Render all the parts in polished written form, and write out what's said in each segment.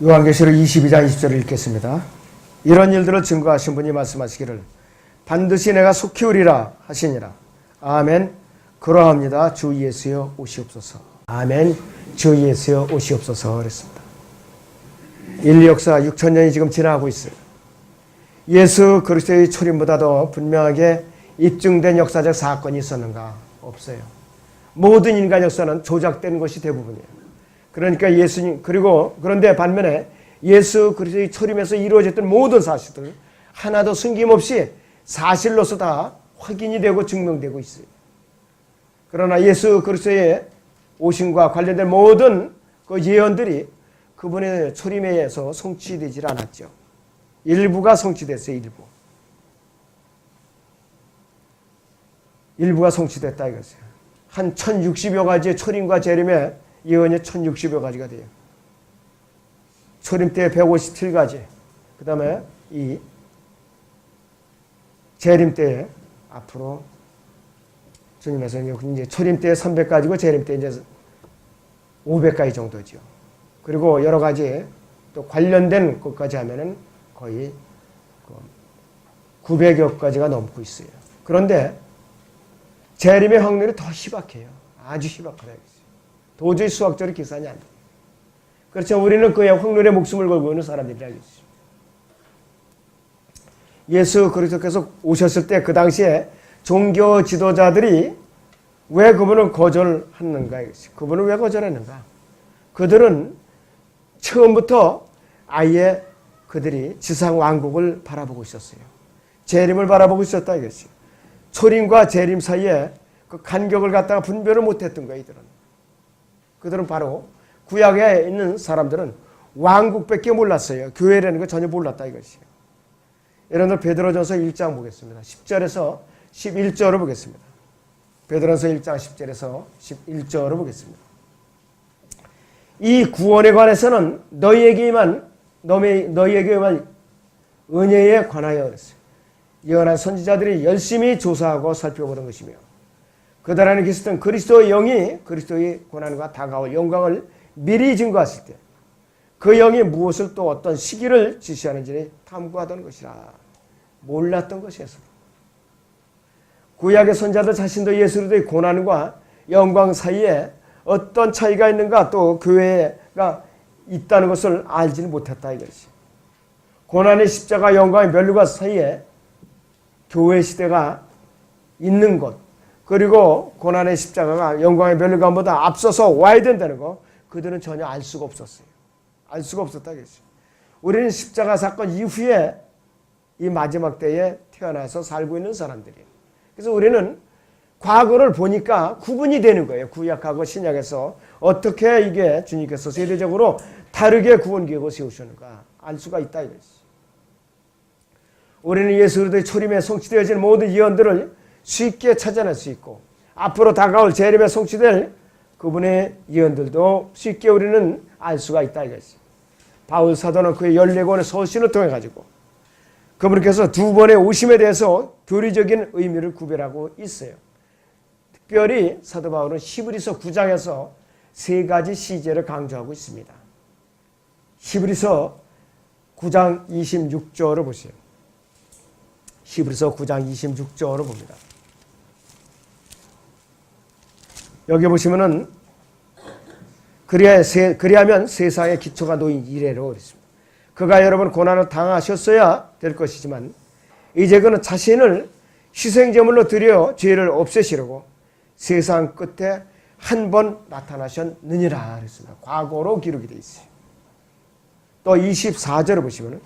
요한계시록 22장 20절을 읽겠습니다. 이런 일들을 증거하신 분이 말씀하시기를 반드시 내가 속히 오리라 하시니라. 아멘. 그러합니다. 주 예수여 오시옵소서. 아멘. 주 예수여 오시옵소서. 그랬습니다. 인류 역사 6,000년이 지금 지나가고 있어요. 예수 그리스도의 초림보다 더 분명하게 입증된 역사적 사건이 있었는가? 없어요. 모든 인간 역사는 조작된 것이 대부분이에요. 그러니까 예수님, 그런데 반면에 예수 그리스도의 초림에서 이루어졌던 모든 사실들 하나도 숨김없이 사실로서 다 확인이 되고 증명되고 있어요. 그러나 예수 그리스도의 오심과 관련된 모든 그 예언들이 그분의 초림에 의해서 성취되질 않았죠. 일부가 성취됐어요. 일부가 성취됐다 이거죠. 한 1060여 가지의 초림과 재림의 예언이 1060여 가지가 돼요. 초림 때 157가지, 그 다음에 이 재림 때에 앞으로 주님에서 이제 초림 때 300가지고 재림 때 이제 500가지 정도죠. 그리고 여러 가지 또 관련된 것까지 하면은 거의 900여 가지가 넘고 있어요. 그런데 재림의 확률이 더 희박해요. 아주 희박하다. 도저히 수학적으로 계산이 안 돼요. 그렇죠. 우리는 그의 확률에 목숨을 걸고 있는 사람들이라겠죠. 예수 그리스도께서 오셨을 때 그 당시에 종교 지도자들이 왜 그분을 거절했는가? 그분을 왜 거절했는가? 그들은 처음부터 아예 그들이 지상 왕국을 바라보고 있었어요. 재림을 바라보고 있었다 이것이. 초림과 재림 사이에 그 간격을 갖다가 분별을 못했던 거예요. 그들은 바로 구약에 있는 사람들은 왕국밖에 몰랐어요. 교회라는 걸 전혀 몰랐다 이것이에요. 여러분들 베드로전서 1장 보겠습니다. 10절에서 11절을 보겠습니다. 베드로전서 1장 10절에서 11절을 보겠습니다. 이 구원에 관해서는 너희에게만 은혜에 관하여 그랬어요. 예언한 선지자들이 열심히 조사하고 살펴보던 것이며 그들 안에 계셨던 그리스도의 영이 그리스도의 고난과 다가올 영광을 미리 증거하실 때 그 영이 무엇을 또 어떤 시기를 지시하는지 탐구하던 것이라. 몰랐던 것이었어요. 구약의 선자들 자신도 예수 그리스도의 고난과 영광 사이에 어떤 차이가 있는가 또 교회가 있다는 것을 알지는 못했다 이것이. 고난의 십자가 영광의 면류관 사이에 교회 시대가 있는 것 그리고 고난의 십자가가 영광의 면류관보다 앞서서 와야 된다는 거 그들은 전혀 알 수가 없었어요. 알 수가 없었다 이것이. 우리는 십자가 사건 이후에 이 마지막 때에 태어나서 살고 있는 사람들이에요. 그래서 우리는 과거를 보니까 구분이 되는 거예요. 구약하고 신약에서 어떻게 이게 주님께서 세대적으로 다르게 구원계획을 세우셨는가 알 수가 있다 이것이. 우리는 예수 그리스도의 초림에 성취되어진 모든 예언들을 쉽게 찾아낼 수 있고 앞으로 다가올 재림에 성취될 그분의 예언들도 쉽게 우리는 알 수가 있다 이것이. 바울 사도는 그의 14권의 서신을 통해 가지고 그분께서 두 번의 오심에 대해서 교리적인 의미를 구별하고 있어요. 특별히 사도 바울은 히브리서 9장에서 세 가지 시제를 강조하고 있습니다. 히브리서 9장 26절을 보세요. 히브리서 9장 26절을 봅니다. 여기 보시면은 그리하면 세상의 기초가 놓인 이래로 그랬습니다. 그가 여러분 고난을 당하셨어야 될 것이지만 이제 그는 자신을 희생제물로 드려 죄를 없애시려고 세상 끝에 한 번 나타나셨느니라 그랬습니다. 과거로 기록이 되어 있어요. 또 24절을 보시면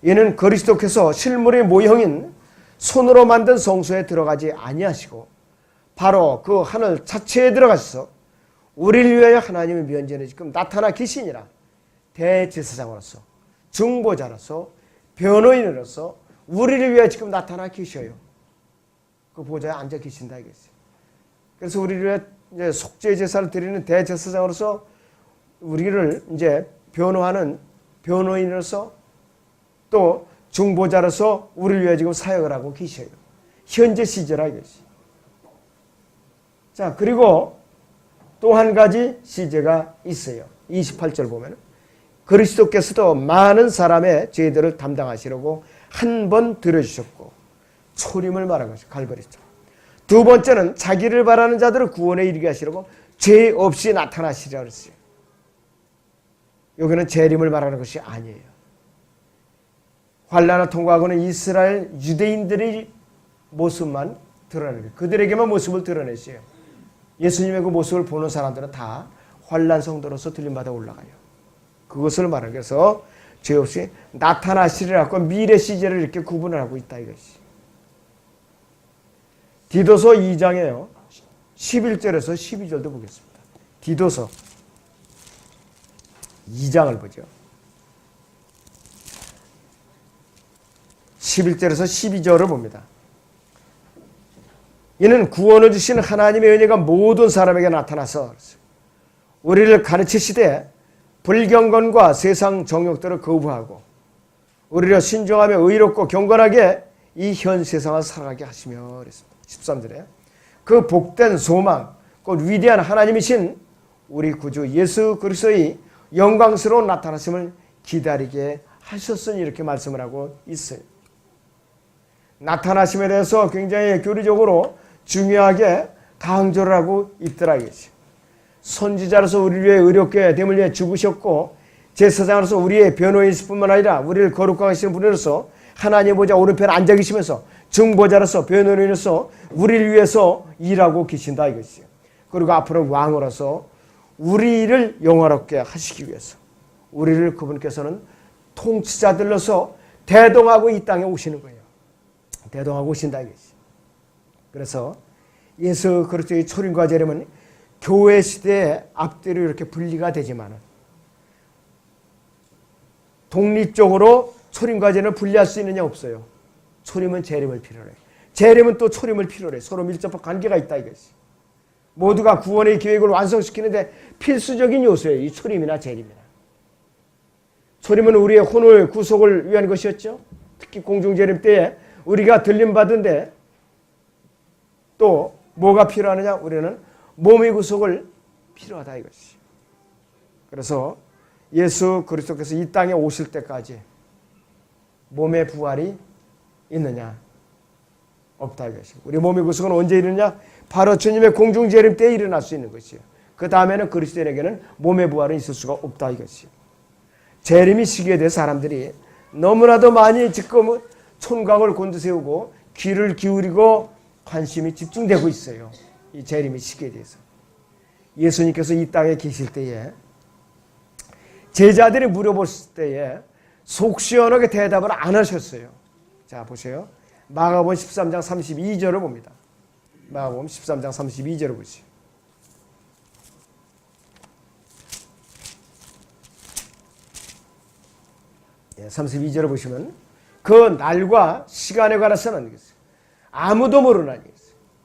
이는 그리스도께서 실물의 모형인 손으로 만든 성소에 들어가지 아니하시고 바로 그 하늘 자체에 들어가셔서 우리를 위하여 하나님의 면전에 지금 나타나 계시니라. 대제사장으로서 중보자로서 변호인으로서 우리를 위하여 지금 나타나 계셔요. 그 보좌에 앉아 계신다 이거죠. 그래서 우리를 위해 이제 속죄 제사를 드리는 대제사장으로서 우리를 이제 변호하는 변호인으로서 또 중보자로서 우리를 위해 지금 사역을 하고 계셔요. 현재 시제라 이것이. 자, 그리고 또 한 가지 시제가 있어요. 28절 보면 그리스도께서도 많은 사람의 죄들을 담당하시려고 한 번 들어주셨고 초림을 말한 것이 갈보리죠. 두 번째는 자기를 바라는 자들을 구원에 이르게 하시려고 죄 없이 나타나시리라 그랬어요. 여기는 재림을 말하는 것이 아니에요. 환난을 통과하고는 이스라엘 유대인들의 모습만 드러내는 거예요. 그들에게만 모습을 드러내세요. 예수님의 그 모습을 보는 사람들은 다 환난 성도로서 들림받아 올라가요. 그것을 말하는 거서 죄 없이 나타나시리라고 미래 시제를 이렇게 구분을 하고 있다 이것이. 디도서 2장에요. 11절에서 12절도 보겠습니다. 디도서 2장을 보죠. 11절에서 12절을 봅니다. 이는 구원을 주시는 하나님의 은혜가 모든 사람에게 나타나서 우리를 가르치시되 불경건과 세상 정욕들을 거부하고 우리를 신중하며 의롭고 경건하게 이 현 세상을 살아가게 하시며 그랬습니다. 13절에 그 복된 소망 곧 위대한 하나님이신 우리 구주 예수 그리스도의 영광스러운 나타나심을 기다리게 하셨으니 이렇게 말씀을 하고 있어요. 나타나심에 대해서 굉장히 교리적으로 중요하게 강조를 하고 있더라 이것이. 선지자로서 우리를 위해 의롭게 됨을 위해 죽으셨고 제사장으로서 우리의 변호인이실 뿐만 아니라 우리를 거룩하게 하시는 분으로서 하나님 보좌 오른편에 앉아 계시면서 중보자로서 변호인으로서 우리를 위해서 일하고 계신다 이것이요. 그리고 앞으로 왕으로서 우리를 영화롭게 하시기 위해서 우리를 그분께서는 통치자들로서 대동하고 이 땅에 오시는 거예요. 대동하고 오신다 이것이. 그래서 예수 그리스도의 초림과 재림은 교회 시대의 앞뒤로 이렇게 분리가 되지만은 독립적으로 초림과 재림을 분리할 수 있느냐 없어요. 초림은 재림을 필요로 해요. 재림은 또 초림을 필요로 해요. 서로 밀접한 관계가 있다 이것이. 모두가 구원의 계획을 완성시키는데 필수적인 요소예요. 이 초림이나 재림이나. 초림은 우리의 혼을 구속을 위한 것이었죠. 특히 공중재림 때에 우리가 들림받은데 또 뭐가 필요하느냐? 우리는 몸의 구속을 필요하다 이것이. 그래서 예수 그리스도께서 이 땅에 오실 때까지 몸의 부활이 있느냐? 없다 이것이. 우리 몸의 구속은 언제 일어나냐? 바로 주님의 공중재림 때에 일어날 수 있는 것이에요. 그 다음에는 그리스도인에게는 몸의 부활은 있을 수가 없다 이것이. 재림이 시기에 대해 사람들이 너무나도 많이 지금 촌각을 곤두세우고 귀를 기울이고 관심이 집중되고 있어요. 이 재림의 시기에 대해서. 예수님께서 이 땅에 계실 때에 제자들이 물어봤을 때에 속 시원하게 대답을 안 하셨어요. 자 보세요. 마가복음 13장 32절을 봅니다. 마가복음 13장 32절을 보시죠. 예, 32절을 보시면 그 날과 시간에 관해서는 아무도 모르나니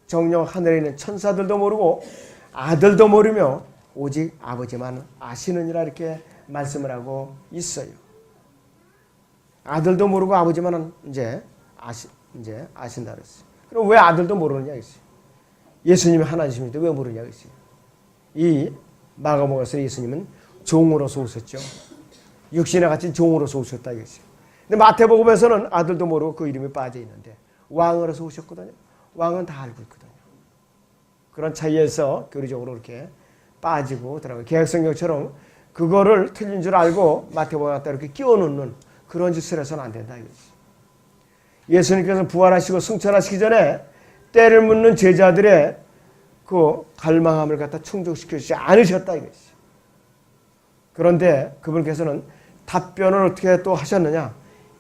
정녕 하늘에 있는 천사들도 모르고 아들도 모르며 오직 아버지만 아시느니라 이렇게 말씀을 하고 있어요. 아들도 모르고 아버지만 이제 아신다 그랬어요. 그럼 왜 아들도 모르느냐 했어요. 예수님이 하나님이신데 왜 모르냐 했어요. 이 마가복음에서 예수님은 종으로서 오셨죠. 육신에 갇힌 종으로서 오셨다 이것이에요. 근데 마태복음에서는 아들도 모르고 그 이름이 빠져 있는데 왕으로서 오셨거든요. 왕은 다 알고 있거든요. 그런 차이에서 교리적으로 이렇게 빠지고 들어가요. 개혁성경처럼 그거를 틀린 줄 알고 마태복음에 갖다 이렇게 끼워놓는 그런 짓을 해서는 안 된다 이거지. 예수님께서 부활하시고 승천하시기 전에 때를 묻는 제자들의 그 갈망함을 갖다 충족시켜주지 않으셨다 이거지. 그런데 그분께서는 답변을 어떻게 또 하셨느냐.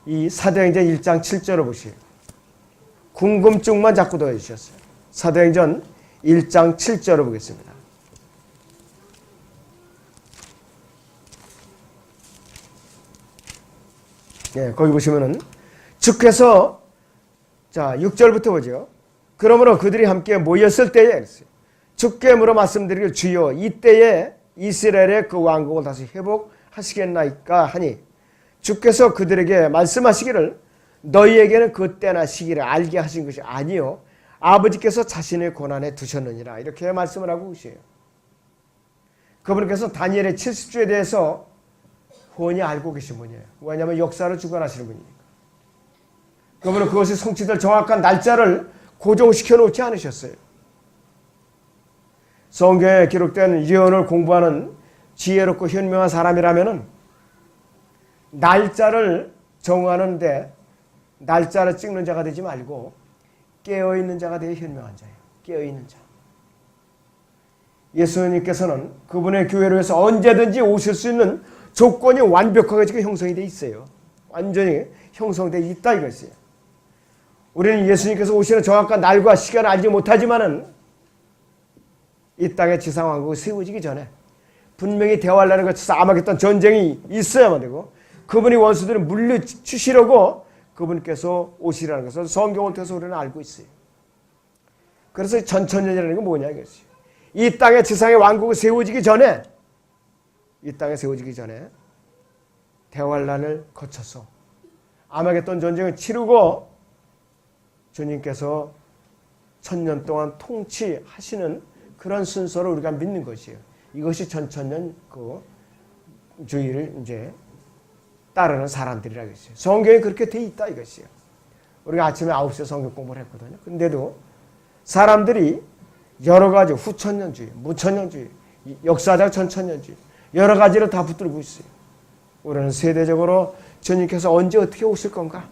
이 사도행전 1장 7절을 보시오. 궁금증만 자꾸 더해주셨어요. 사도행전 1장 7절을 보겠습니다. 예, 거기 보시면은 주께서 자 6절부터 보죠. 그러므로 그들이 함께 모였을 때에 주께 물어 말씀드리길 주여 이때에 이스라엘의 그 왕국을 다시 회복하시겠나이까 하니 주께서 그들에게 말씀하시기를 너희에게는 그 때나 시기를 알게 하신 것이 아니요 아버지께서 자신의 권한에 두셨느니라 이렇게 말씀을 하고 계세요. 그분께서 다니엘의 70주에 대해서 훤히 알고 계신 분이에요. 왜냐하면 역사를 주관하시는 분이니까. 그분은 그것이 성취될 정확한 날짜를 고정시켜 놓지 않으셨어요. 성경에 기록된 예언을 공부하는 지혜롭고 현명한 사람이라면 날짜를 정하는데 날짜를 찍는 자가 되지 말고 깨어있는 자가 되어 현명한 자예요. 깨어있는 자. 예수님께서는 그분의 교회를 위해서 언제든지 오실 수 있는 조건이 완벽하게 지금 형성이 되어 있어요. 완전히 형성되어 있다 이것이에요. 우리는 예수님께서 오시는 정확한 날과 시간을 알지 못하지만은 이 땅의 지상왕국이 세워지기 전에 분명히 대환란을 거쳐서 암흑했던 전쟁이 있어야만 되고 그분이 원수들을 물리치시려고 그분께서 오시라는 것을 성경을 통해서 우리는 알고 있어요. 그래서 전천년이라는 건 뭐냐 이것이에요. 이 땅의 지상의 왕국이 세워지기 전에 대환란을 거쳐서 암흑했던 전쟁을 치르고 주님께서 1000년 동안 통치하시는 그런 순서를 우리가 믿는 것이에요. 이것이 전천년 그 주의를 이제 따르는 사람들이라고 했어요. 성경에 그렇게 돼 있다 이것이에요. 우리가 아침에 9시에 성경 공부를 했거든요. 근데도 사람들이 여러 가지 후천년주의, 무천년주의, 역사적 전천년주의 여러 가지를 다 붙들고 있어요. 우리는 세대적으로 주님께서 언제 어떻게 오실 건가?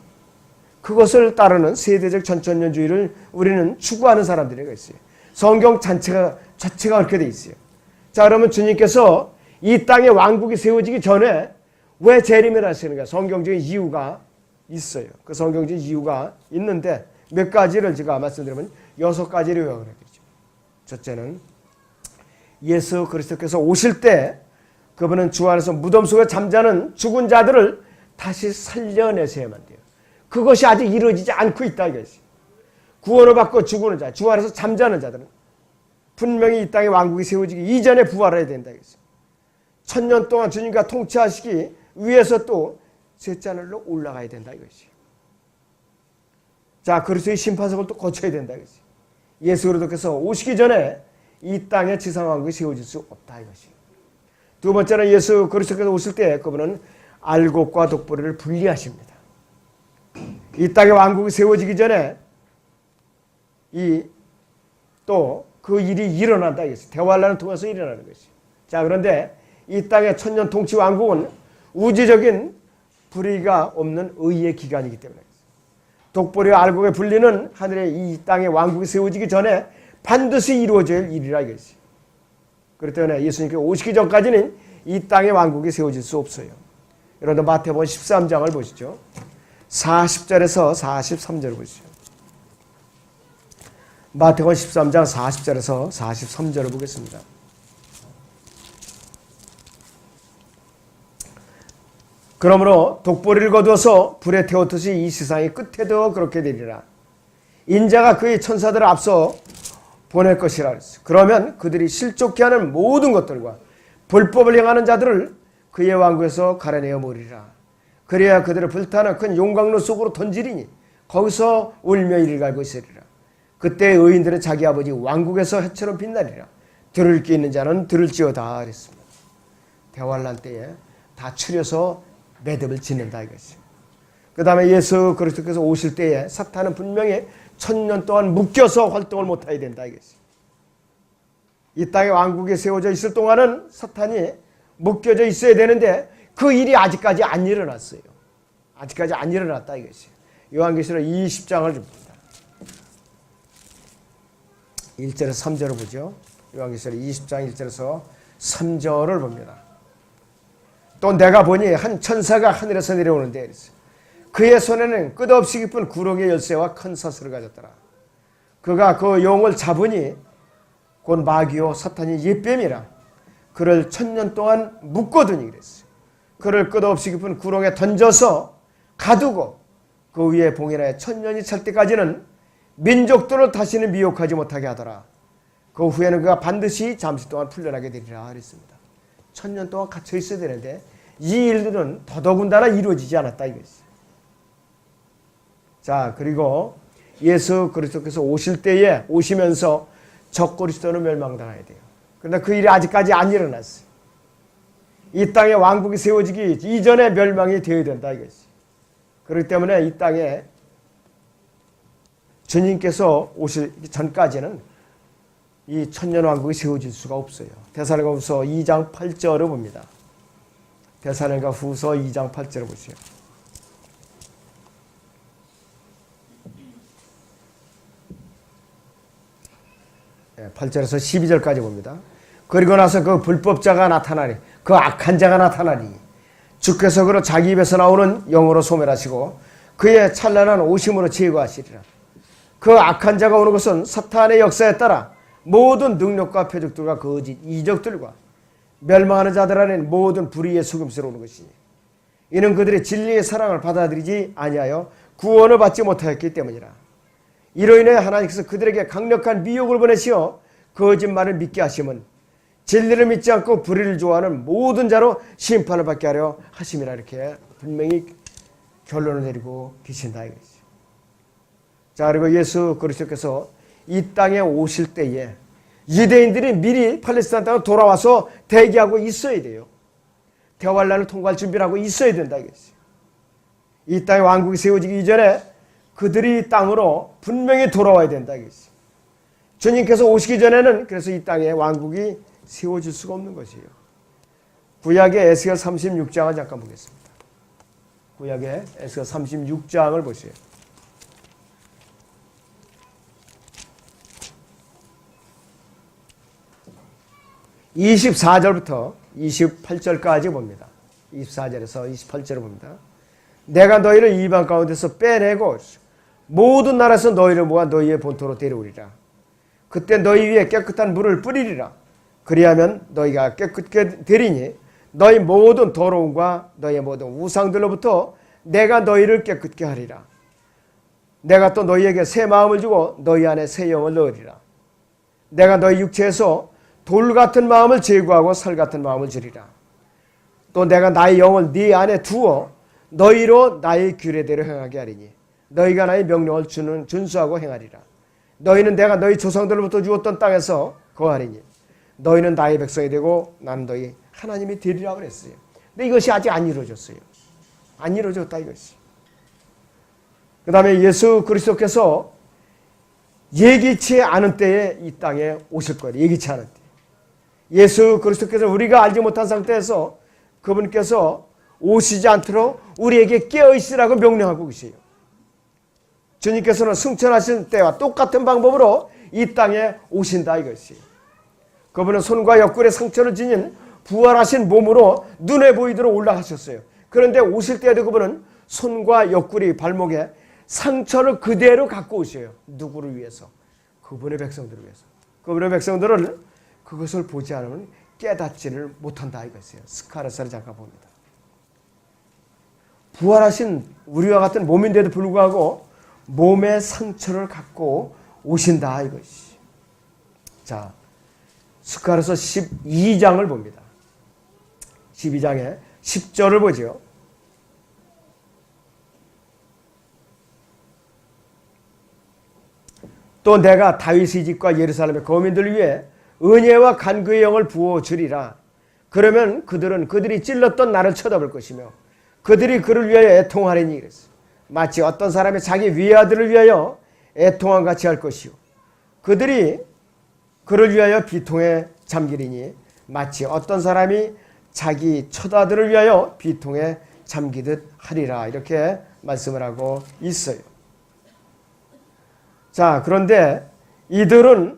그것을 따르는 세대적 전천년주의를 우리는 추구하는 사람들이 있어요. 성경 자체가 그렇게 돼 있어요. 자, 그러면 주님께서 이 땅의 왕국이 세워지기 전에 왜 재림을 하시는가? 성경적인 이유가 있어요. 그 성경적인 이유가 있는데 몇 가지를 제가 말씀드리면 6가지를 요약을 해드리죠. 첫째는 예수 그리스도께서 오실 때 그분은 주 안에서 무덤 속에 잠자는 죽은 자들을 다시 살려내셔야만 돼요. 그것이 아직 이루어지지 않고 있다 이것이. 구원을 받고 죽는 자, 주 안에서 잠자는 자들은 분명히 이 땅의 왕국이 세워지기 이전에 부활해야 된다 이것이. 1000년 동안 주님과 통치하시기 위해서 또 셋째 하늘로 올라가야 된다 이것이. 자, 그리스도의 심판석을 또 거쳐야 된다 이것이. 예수 그리스도께서 오시기 전에 이 땅의 지상 왕국이 세워질 수 없다 이것이. 두 번째는 예수 그리스도께서 오실 때 그분은 알곡과 독보리를 분리하십니다. 이 땅의 왕국이 세워지기 전에 또 그 일이 일어난다 이것이. 대환란을 통해서 일어나는 것이. 자, 그런데 이 땅의 천년 통치 왕국은 우주적인 불의가 없는 의의 기간이기 때문에 독보리와 알곡의 분리는 하늘의 이 땅의 왕국이 세워지기 전에 반드시 이루어질 일이라 이것이. 그렇기 때문에 예수님께서 오시기 전까지는 이 땅의 왕국이 세워질 수 없어요. 여러분들 마태복음 13장을 보시죠. 40절에서 43절을 보시죠. 마태복음 13장 40절에서 43절을 보겠습니다. 그러므로 독보리를 거두어서 불에 태웠듯이 이 세상의 끝에도 그렇게 되리라. 인자가 그의 천사들을 앞서 보낼 것이라 그랬어요. 그러면 그들이 실족케 하는 모든 것들과 불법을 행하는 자들을 그의 왕국에서 가려내어 모으리라. 그래야 그들을 불타는 큰 용광로 속으로 던지리니 거기서 울며 이를 갈고 있으리라. 그때 의인들은 자기 아버지 왕국에서 해처럼 빛나리라. 들을 귀 있는 자는 들을지어다 그랬습니다. 대환란 때에 다 추려서 매듭을 짓는다 이것이죠. 그 다음에 예수 그리스도께서 오실 때에 사탄은 분명히 1000년 동안 묶여서 활동을 못하게 된다 이것이죠. 이 땅에 왕국이 세워져 있을 동안은 사탄이 묶여져 있어야 되는데 그 일이 아직까지 안 일어났어요. 아직까지 안 일어났다 이것이에요. 요한계시록 20장을 좀 봅니다. 1절에서 3절을 보죠. 요한계시록 20장 1절에서 3절을 봅니다. 또 내가 보니 한 천사가 하늘에서 내려오는데 그랬어요. 그의 손에는 끝없이 깊은 구렁의 열쇠와 큰 사슬을 가졌더라. 그가 그 용을 잡으니 곧 마귀요 사탄이 옛뱀이라 그를 1000년 동안 묶거든요 그랬어요. 그를 끝없이 깊은 구렁에 던져서 가두고 그 위에 봉인하여 1000년이 찰 때까지는 민족들을 다시는 미혹하지 못하게 하더라. 그 후에는 그가 반드시 잠시 동안 풀려나게 되리라 그랬습니다. 1000년 동안 갇혀 있어야 되는데 이 일들은 더더군다나 이루어지지 않았다 이것이죠. 자, 그리고 예수 그리스도께서 오실 때에 오시면서 적그리스도는 멸망당해야 돼요. 그런데 그 일이 아직까지 안 일어났어요. 이 땅에 왕국이 세워지기 이전에 멸망이 되어야 된다 이것이. 그렇기 때문에 이 땅에 주님께서 오시기 전까지는 이 천년왕국이 세워질 수가 없어요. 데살로니가후서 2장 8절을 봅니다. 데살로니가후서 2장 8절을 보세요. 8절에서 12절까지 봅니다. 그리고 나서 그 불법자가 나타나니 그 악한 자가 나타나니 주께서 그로 자기 입에서 나오는 영으로 소멸하시고 그의 찬란한 오심으로 제거하시리라. 그 악한 자가 오는 것은 사탄의 역사에 따라 모든 능력과 표적들과 거짓 이적들과 멸망하는 자들 안에는 모든 불의의 속임수로 오는 것이니 이는 그들의 진리의 사랑을 받아들이지 아니하여 구원을 받지 못하였기 때문이라. 이로 인해 하나님께서 그들에게 강력한 미혹을 보내시어 거짓말을 믿게 하심은 진리를 믿지 않고 불의를 좋아하는 모든 자로 심판을 받게 하려 하심이라. 이렇게 분명히 결론을 내리고 계신다 이거죠. 자, 그리고 예수 그리스도께서 이 땅에 오실 때에 유대인들이 미리 팔레스타인 땅으로 돌아와서 대기하고 있어야 돼요. 대환란을 통과할 준비를 하고 있어야 된다 이거죠. 이 땅에 왕국이 세워지기 이전에 그들이 땅으로 분명히 돌아와야 된다 이거죠. 주님께서 오시기 전에는 그래서 이 땅에 왕국이 세워질 수가 없는 것이에요. 구약의 에스겔 36장을 잠깐 보겠습니다. 구약의 에스겔 36장을 보세요. 24절부터 28절까지 봅니다. 24절에서 28절을 봅니다. 내가 너희를 이방 가운데서 빼내고 모든 나라에서 너희를 모아 너희의 본토로 데려오리라. 그때 너희 위에 깨끗한 물을 뿌리리라. 그리하면 너희가 깨끗게 되리니 너희 모든 더러움과 너희 모든 우상들로부터 내가 너희를 깨끗게 하리라. 내가 또 너희에게 새 마음을 주고 너희 안에 새 영을 넣으리라. 내가 너희 육체에서 돌 같은 마음을 제거하고 설 같은 마음을 주리라. 또 내가 나의 영을 네 안에 두어 너희로 나의 규례대로 행하게 하리니 너희가 나의 명령을 준수하고 행하리라. 너희는 내가 너희 조상들로부터 주었던 땅에서 거하리니 너희는 나의 백성이 되고 나는 너희 하나님이 되리라 그랬어요. 근데 이것이 아직 안 이루어졌어요. 안 이루어졌다 이것이. 그 다음에 예수 그리스도께서 예기치 않은 때에 이 땅에 오실 거예요. 예기치 않은 때. 예수 그리스도께서 우리가 알지 못한 상태에서 그분께서 오시지 않도록 우리에게 깨어있으라고 명령하고 계세요. 주님께서는 승천하신 때와 똑같은 방법으로 이 땅에 오신다 이것이에요. 그분은 손과 옆구리에 상처를 지닌 부활하신 몸으로 눈에 보이도록 올라가셨어요. 그런데 오실 때에도 그분은 손과 옆구리, 발목에 상처를 그대로 갖고 오셔요. 누구를 위해서? 그분의 백성들을 위해서. 그분의 백성들은 그것을 보지 않으면 깨닫지를 못한다 이것이에요. 스가랴서를 잠깐 봅니다. 부활하신 우리와 같은 몸인데도 불구하고 몸의 상처를 갖고 오신다 이것이. 자, 스가랴서 12장을 봅니다. 12장에 10절을 보죠. 또 내가 다윗의 집과 예루살렘의 거민들 위해 은혜와 간구의 영을 부어주리라. 그러면 그들은 그들이 찔렀던 나를 쳐다볼 것이며 그들이 그를 위하여 애통하리니 이랬어요. 마치 어떤 사람이 자기 외아들을 위하여 애통함 같이 할 것이요 그들이 그를 위하여 비통에 잠기리니 마치 어떤 사람이 자기 처자들을 위하여 비통에 잠기듯 하리라. 이렇게 말씀을 하고 있어요. 자, 그런데 이들은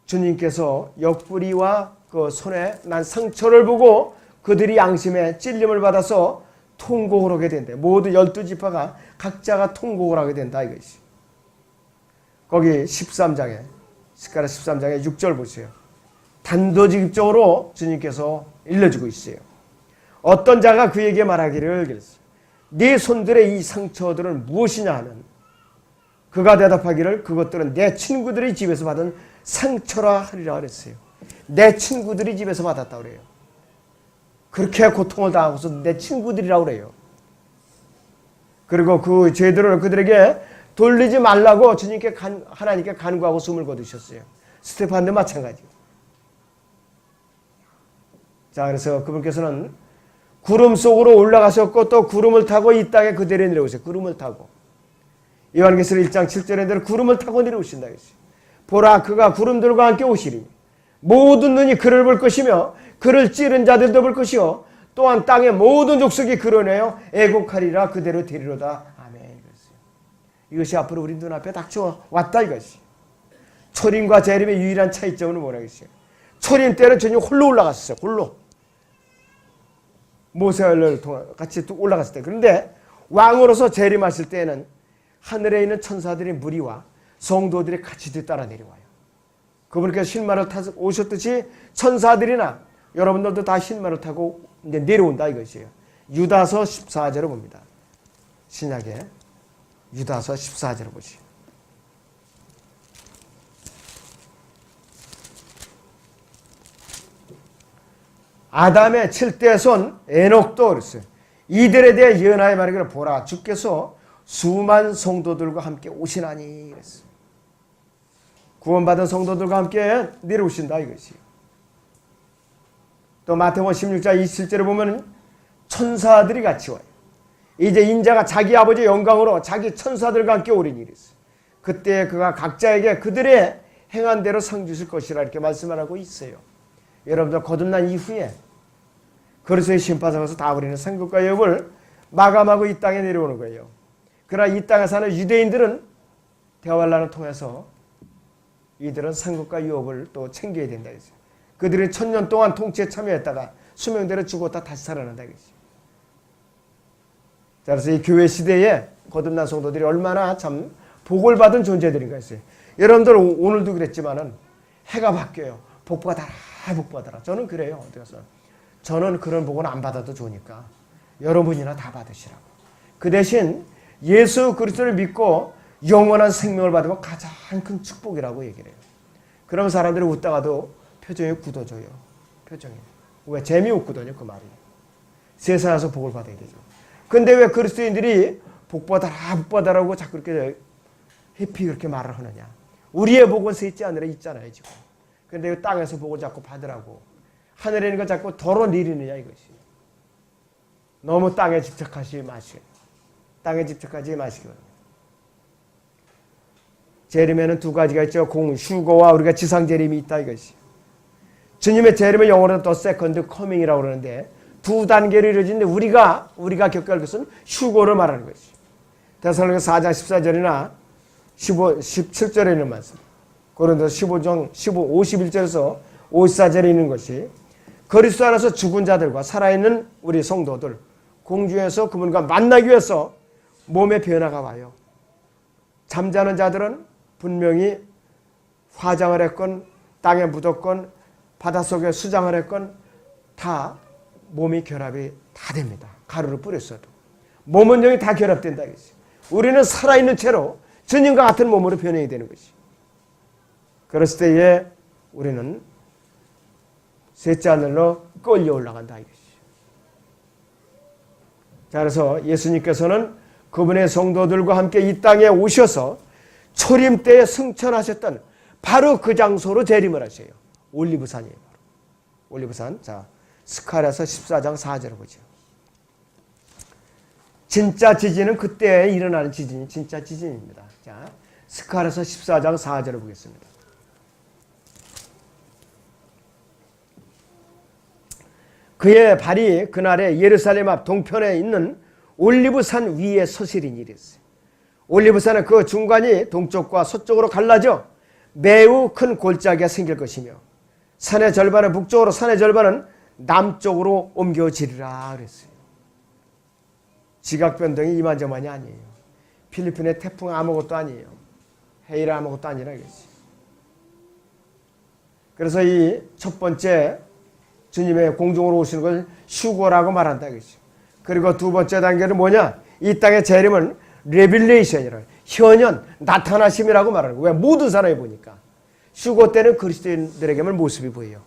주님께서 옆구리와 그 손에 난 상처를 보고 그들이 양심에 찔림을 받아서 통곡을 하게 된다. 모두 12지파가 각자가 통곡을 하게 된다 이것이. 거기 13장에 스가랴 13장에 6절 보세요. 단도직입적으로 주님께서 일러주고 있어요. 어떤 자가 그에게 말하기를 그랬어요. 네 손들의 이 상처들은 무엇이냐 하면 그가 대답하기를 그것들은 내 친구들이 집에서 받은 상처라 하리라 그랬어요. 내 친구들이 집에서 받았다 그래요. 그렇게 고통을 당하고서 내 친구들이라고 그래요. 그리고 그 죄들을 그들에게 돌리지 말라고 주님께 하나님께 간구하고 숨을 거두셨어요. 스테판도 마찬가지예요. 자, 그래서 그분께서는 구름 속으로 올라가셨고 또 구름을 타고 이 땅에 그대로 내려오세요. 구름을 타고. 요한계시록 1장 7절에 대로 구름을 타고 내려오신다 했어요. 보라, 그가 구름들과 함께 오시리니 모든 눈이 그를 볼 것이며 그를 찌른 자들도 볼 것이요 또한 땅의 모든 족속이 그러내어 애곡하리라. 그대로 되리로다. 아멘. 그랬어요. 이것이 앞으로 우리 눈앞에 닥쳐왔다 이것이. 초림과 재림의 유일한 차이점은 뭐라겠어요? 초림 때는 전혀 홀로 올라갔었어요. 홀로. 모세와 같이 올라갔을 때. 그런데 왕으로서 재림하실 때에는 하늘에 있는 천사들의 무리와 성도들이 같이 뒤따라 내려와요. 그분께서 흰말을 타서 오셨듯이 천사들이나 여러분들도 다 흰말을 타고 이제 내려온다 이것이에요. 유다서 14절을 봅니다. 신약에 유다서 14절을 보시죠. 아담의 7대 손 에녹도 그랬어요. 이들에 대해 예언하여 말하기를 보라, 주께서 수만 성도들과 함께 오시나니 그랬어요. 구원받은 성도들과 함께 내려오신다 이것이에요. 또 마태복음 16장 27절에 보면 천사들이 같이 와요. 이제 인자가 자기 아버지의 영광으로 자기 천사들과 함께 오리니 이랬어요. 그때 그가 각자에게 그들의 행한 대로 상 주실 것이라 이렇게 말씀을 하고 있어요. 여러분들 거듭난 이후에 그리스도의 심판상에서 다 우리는 상급과 유업을 마감하고 이 땅에 내려오는 거예요. 그러나 이 땅에 사는 유대인들은 대환란을 통해서 이들은 상급과 유업을 또 챙겨야 된다 했어요. 그들이 1000년 동안 통치에 참여했다가 수명대로 죽었다 다시 살아난다 이거지. 자, 그래서 이 교회 시대에 거듭난 성도들이 얼마나 참 복을 받은 존재들인가 했어요. 여러분들 오늘도 그랬지만은 해가 바뀌어요. 복 받아라, 복 받아라. 저는 그래요. 어디 가서 저는 그런 복은 안 받아도 좋으니까 여러분이나 다 받으시라고. 그 대신 예수 그리스도를 믿고 영원한 생명을 받으면 가장 큰 축복이라고 얘기를 해요. 그러면 사람들이 웃다가도 표정이 굳어져요. 표정이. 왜? 재미없거든요, 그 말이. 세상에서 복을 받아야 되죠. 근데 왜 그리스도인들이 복 받아라, 복 받아라고 자꾸 그렇게 해피 그렇게 말을 하느냐. 우리의 복은 셋째 하늘에 있잖아요, 지금. 근데 땅에서 복을 자꾸 받으라고. 하늘에 있는 거 자꾸 덜어 내리느냐, 이것이. 너무 땅에 집착하지 마시고. 땅에 집착하지 마시기 바랍니다. 재림에는 두 가지가 있죠. 휴거와 우리가 지상 재림이 있다 이것이. 주님의 재림은 영어로 더 세컨드 커밍이라고 그러는데 두 단계로 이루어지는데 우리가 겪어야 할 것은 휴거를 말하는 것이. 데살로니가 4장 14절이나 17절에 있는 말씀. 고린도서 15장 51절에서 54절에 있는 것이 그리스도 안에서 죽은 자들과 살아있는 우리 성도들 공중에서 그분과 만나기 위해서 몸의 변화가 와요. 잠자는 자들은 분명히 화장을 했건 땅에 묻었건 바닷속에 수장을 했건 다 몸이 결합이 다 됩니다. 가루를 뿌렸어도. 몸은 영이 다 결합된다. 우리는 살아있는 채로 주님과 같은 몸으로 변형이 되는 것이. 그랬을 때에 우리는 셋째 하늘로 끌려 올라간다 이것이. 자, 그래서 예수님께서는 그분의 성도들과 함께 이 땅에 오셔서 초림 때에 승천하셨던 바로 그 장소로 재림을 하셔요. 올리브산이에요. 바로. 올리브산. 자, 스가랴서 14장 4절을 보죠. 진짜 지진은 그때 일어나는 지진이 진짜 지진입니다. 자, 스가랴서 14장 4절을 보겠습니다. 그의 발이 그날에 예루살렘 앞 동편에 있는 올리브산 위에 서시리니 이랬어요. 올리브산은 그 중간이 동쪽과 서쪽으로 갈라져 매우 큰 골짜기가 생길 것이며 산의 절반은 북쪽으로 산의 절반은 남쪽으로 옮겨지리라 그랬어요. 지각 변동이 이만저만이 아니에요. 필리핀의 태풍 아무것도 아니에요. 헤이라 아무것도 아니라 이랬어요. 그래서 이 첫 번째 주님의 공중으로 오시는 걸 휴거라고 말한다 이거죠. 그리고 두 번째 단계는 뭐냐? 이 땅의 재림은 레빌레이션이라 현현, 나타나심이라고 말하는 거예요. 왜? 모든 사람이 보니까. 휴거 때는 그리스도인들에게만 모습이 보여요.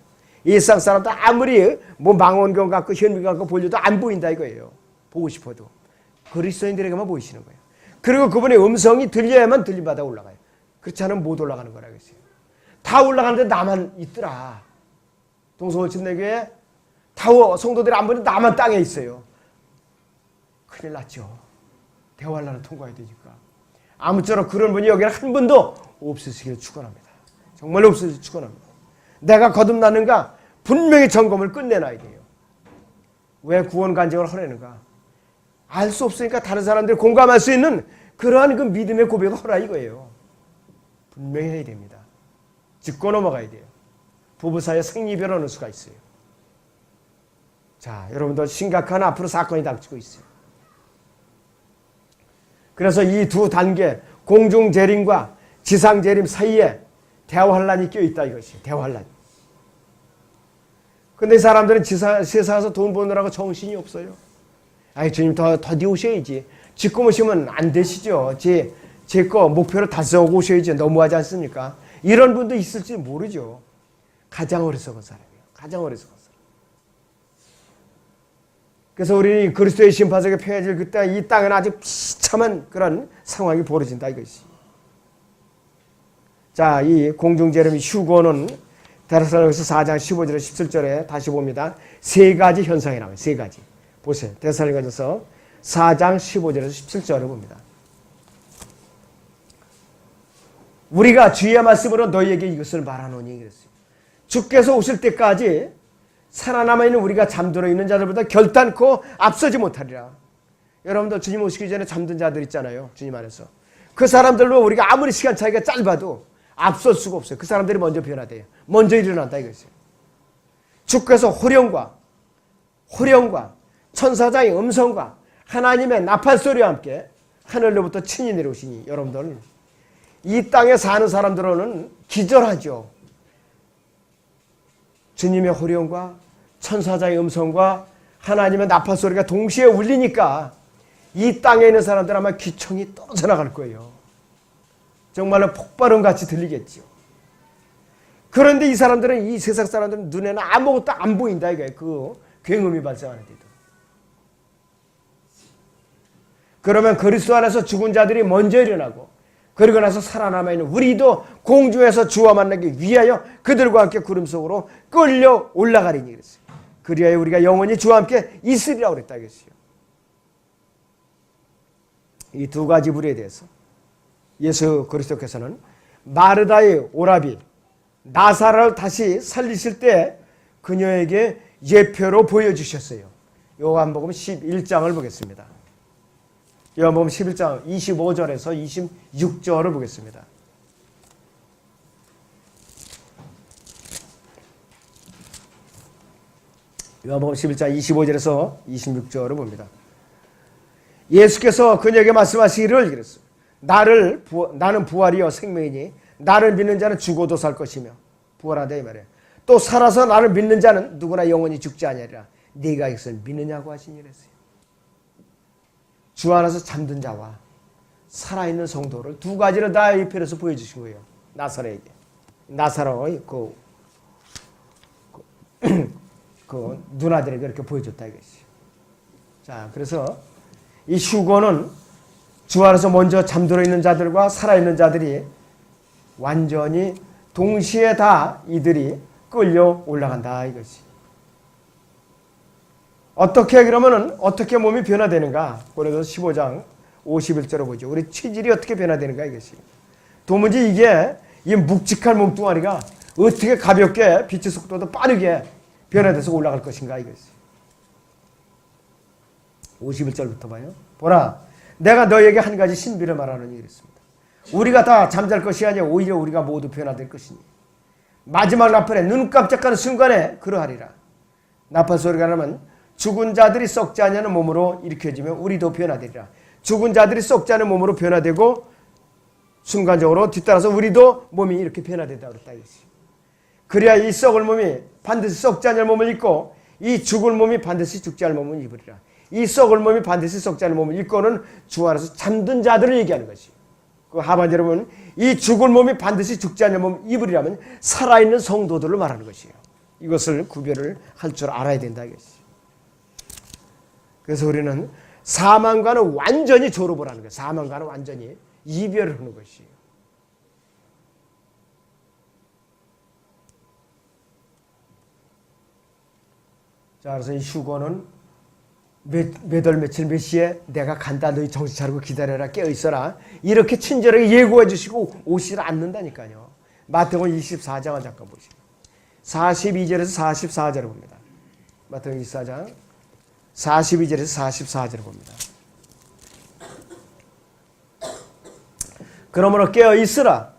일상 사람도 아무리 뭐 망원경 갖고 현미경 갖고 보려도 안 보인다 이거예요. 보고 싶어도. 그리스도인들에게만 보이시는 거예요. 그리고 그분의 음성이 들려야만 들림받아 올라가요. 그렇지 않으면 못 올라가는 거라고 했어요. 다 올라가는데 나만 있더라. 동서울침례교회 타워 성도들이 안 보니 나만 땅에 있어요. 큰일 났죠. 대환란을 통과해야 되니까. 아무쪼록 그런 분이 여기는 한 분도 없으시기를 축원합니다. 정말 없으시기를 축원합니다. 내가 거듭나는가? 분명히 점검을 끝내놔야 돼요. 왜 구원 간증을 하려는가? 알 수 없으니까 다른 사람들이 공감할 수 있는 그러한 그 믿음의 고백을 하라 이거예요. 분명히 해야 됩니다. 짚고 넘어가야 돼요. 부부 사이에 생리별 어느 수가 있어요. 자, 여러분들 심각한 앞으로 사건이 닥치고 있어요. 그래서 이 두 단계, 공중재림과 지상재림 사이에 대환란이 껴있다 이것이 대환란. 근데 이 사람들은 세상에서 돈 버느라고 정신이 없어요. 아이, 주님 더디 오셔야지. 짓고 오시면 안 되시죠. 제 거 목표를 달성하고 오셔야지. 너무하지 않습니까? 이런 분도 있을지 모르죠. 가장 어리석은 사람이에요. 가장 어리석은 사람. 그래서 우리는 그리스도의 심판석에 펴질 그때 이 땅은 아주 비참한 그런 상황이 벌어진다 이것이. 자, 이 공중재림의 휴거는 데살로니가서 4장 15절에 17절에 다시 봅니다. 세 가지 현상이 나와요. 세 가지. 보세요. 데살로니가서 4장 15절에서 17절을 봅니다. 우리가 주의 말씀으로 너희에게 이것을 말하노니 그랬어요. 주께서 오실 때까지 살아남아있는 우리가 잠들어 있는 자들보다 결단코 앞서지 못하리라. 여러분들 주님 오시기 전에 잠든 자들 있잖아요. 주님 안에서. 그 사람들로 우리가 아무리 시간 차이가 짧아도 앞설 수가 없어요. 그 사람들이 먼저 변화돼요. 먼저 일어난다 이것이에요. 주께서 호령과 천사장의 음성과 하나님의 나팔 소리와 함께 하늘로부터 친히 내려오시니 여러분들 이 땅에 사는 사람들은 기절하죠. 주님의 호령과 천사장의 음성과 하나님의 나팔 소리가 동시에 울리니까 이 땅에 있는 사람들 아마 기총이 떨어져 나갈 거예요. 정말로 폭발음같이 들리겠죠. 그런데 이 사람들은 이 세상 사람들은 눈에는 아무것도 안 보인다 이거예요. 그 굉음이 발생하는데도. 그러면 그리스도 안에서 죽은 자들이 먼저 일어나고 그리고 나서 살아남아있는 우리도 공중에서 주와 만나기 위하여 그들과 함께 구름 속으로 끌려 올라가리니 그랬어요. 그리하여 우리가 영원히 주와 함께 있으리라고 그랬다 이것이요. 이 두 가지 불에 대해서 예수 그리스도께서는 마르다의 오라비 나사로를 다시 살리실 때 그녀에게 예표로 보여주셨어요. 요한복음 11장을 보겠습니다. 요한복음 11장 25절에서 26절을 보겠습니다. 요한복음 11장 25절에서 26절을 봅니다. 예수께서 그녀에게 말씀하시기를 그랬어요. 나는 부활이요 생명이니 나를 믿는 자는 죽어도 살 것이며 부활하다 이 말이에요. 또 살아서 나를 믿는 자는 누구나 영원히 죽지 아니하리라. 네가 이것을 믿느냐고 하시니 그랬어요. 주 안에서 잠든 자와 살아있는 성도를 두 가지를 다 이 편에서 보여주신 거예요. 나사로에게. 나사로의 그 누나들에게 이렇게 보여줬다 이것이. 자, 그래서 이 휴거는 주 안에서 먼저 잠들어 있는 자들과 살아있는 자들이 완전히 동시에 다 이들이 끌려 올라간다 이것이. 어떻게 그러면은 어떻게 몸이 변화되는가? 고린도서 15장 51절을 보죠. 우리 체질이 어떻게 변화되는가 이것이. 도무지 이게 이 묵직한 몸뚱아리가 어떻게 가볍게 빛의 속도도 빠르게 변화돼서 올라갈 것인가 이것이. 51절부터 봐요. 보라, 내가 너에게 한 가지 신비를 말하노니 이랬습니다. 우리가 다 잠잘 것이 아니라 오히려 우리가 모두 변화될 것이니 마지막 나팔에 눈 깜짝하는 순간에 그러하리라. 나팔 소리가 나면 죽은 자들이 썩지 않는 몸으로 일으켜지면 우리도 변화되리라. 죽은 자들이 썩지 않은 몸으로 변화되고 순간적으로 뒤따라서 우리도 몸이 이렇게 변화된다고 그랬다. 그래야 이 썩을 몸이 반드시 썩지 않을 몸을 입고 이 죽을 몸이 반드시 죽지 않을 몸을 입으리라. 이 썩을 몸이 반드시 썩지 않을 몸을 입고는 주 안에서 잠든 자들을 얘기하는 것이에요. 그 하반절에 보면 이 죽을 몸이 반드시 죽지 않을 몸을 입으리라면 살아있는 성도들을 말하는 것이에요. 이것을 구별을 할 줄 알아야 된다 이것이에요. 그래서 우리는 사망과는 완전히 졸업을 하는 거예요. 사망과는 완전히 이별을 하는 것이에요. 자, 그래서 이 휴거는 몇 월 며칠 몇 시에 내가 간다. 너희 정신 차리고 기다려라. 깨어있어라. 이렇게 친절하게 예고해 주시고 오시지 않는다니까요. 마태복음 24장을 잠깐 보시죠. 42절에서 44절을 봅니다. 마태복음 24장 42절에서 44절을 봅니다. 그러므로 깨어있으라.